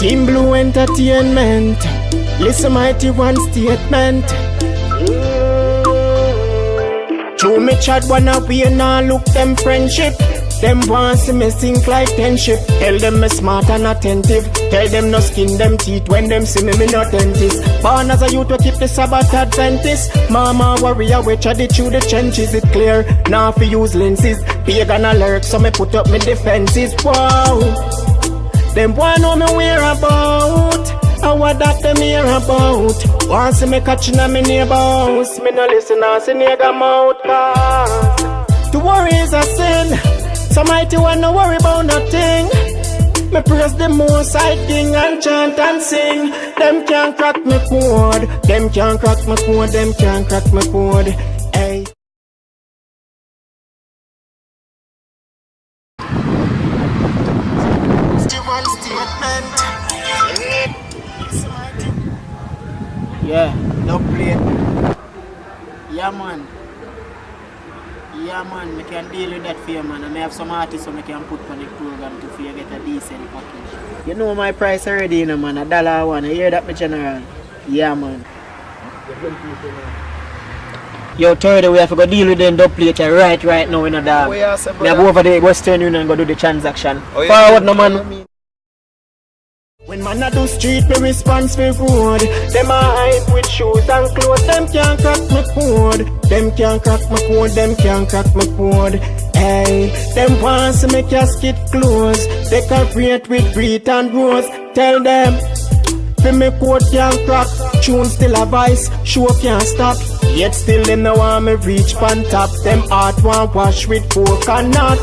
Team Blue Entertainment. Listen mighty one statement. True me chat wanna be and now look them friendship. Them want see me sink like 10 ship. Tell them me smart and attentive. Tell them no skin them teeth when them see me not dentist. Born as a youth to keep the Sabbath Adventist. Mama warrior we chat it through the trenches. It clear, now fi use lenses. Pagan alert so me put up me defenses. Wow. Them want know me whereabout. And what that them hear about. Want see me catching a me neighbors. Me no listen and see nigga mouth. Cause to worry is a sin. So mighty one no worry about nothing. Me praise the most I king and chant and sing. Them can't crack me code. Them can't crack me code. Them can't crack me code. Hey. Yeah, no play. Yeah man. Yeah man, I can deal with that for you man. And I have some artists so I can put on the program to for you get a decent package. You know my price already, you know man, $1 You hear that my general? Yeah man. Yo, Thursday we have to go deal with them dub plate right now in a dog. We have go over the Western Union and go do the transaction. Oh, yeah. Forward no man. When man a do street, me response for road. Them a hype with shoes and clothes. Them can't crack my code. Them can't crack my code. Them can't crack my code. Hey, them want to make casket close. Decorate with breed and rose. Tell them, for me code can't crack. Tune still a vice. Show can't stop. Yet still them no want me reach pan top. Them heart want wash with fork and not.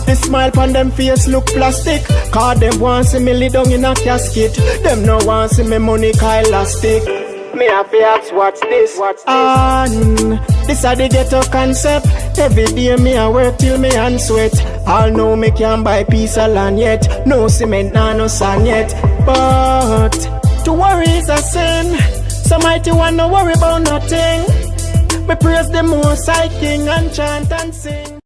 The smile on them face look plastic. Cause them want see me lay down in a casket. Them no want see me money car elastic. Me have to ask what's this? This a the ghetto concept. Every day me a work till me hand sweat. All know me can buy piece of land yet. No cement, no sand yet. But to worry is a sin. So mighty one no worry about nothing. Me praise the most I king and chant and sing.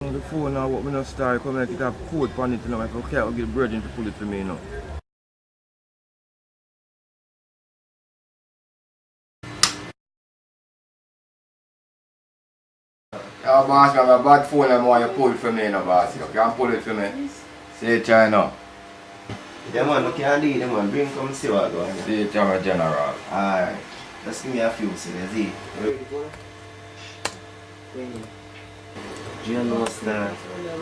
The phone now, what we not start, come like it have code on it, you know, I can't get the virgin to pull it for me, you know. Yeah, boss, I have a bad phone and more you pull it for me, you know, boss. You can't pull it for me. Say it, China. Yeah man, we can't do it, man. Bring come see what going on. See it, I'm general. Alright. Just give me a few seconds, see. You know start.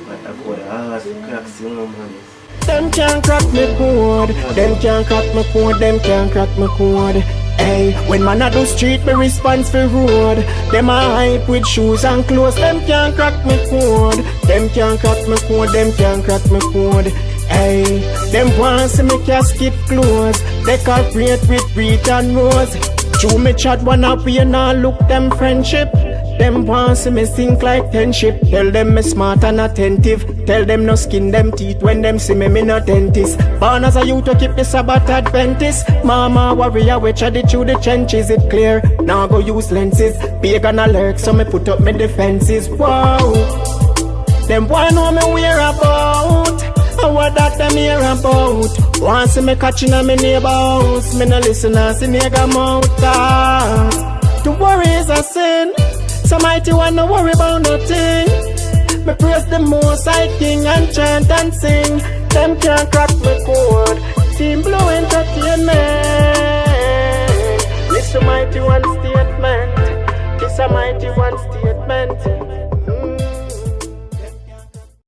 But I got a hard cracks, you know man. Them can't crack me code. Them can't crack me code. Them can't crack me code. Hey, when man a do street, me response for road. Them a hype with shoes and clothes. Them can't crack me code. Them can't crack me code. Them can't crack me code. Hey, them want see me casket close. Decorate with breed and rose. True me chat wanna be and now look them friendship. Them want see me sink like 10 ship. Tell them me smart and attentive. Tell them no skin them teeth when them see me no dentist. Born as a youth to keep the Sabbath Adventist. Mama warrior we chat it through the trenches. It clear, now go use lenses. Pagan alert so me put up me defenses. Wow. Them want know me whereabout. And what that them hear about. Want see me catching a me neighbors. Me no listen and see nigga mouth. To worry is a sin. So mighty one no worry about nothing. Me praise the most I king and chant and sing. Them can't crack me code. Team Blue Entertainment. This a mighty one statement. This a mighty one statement.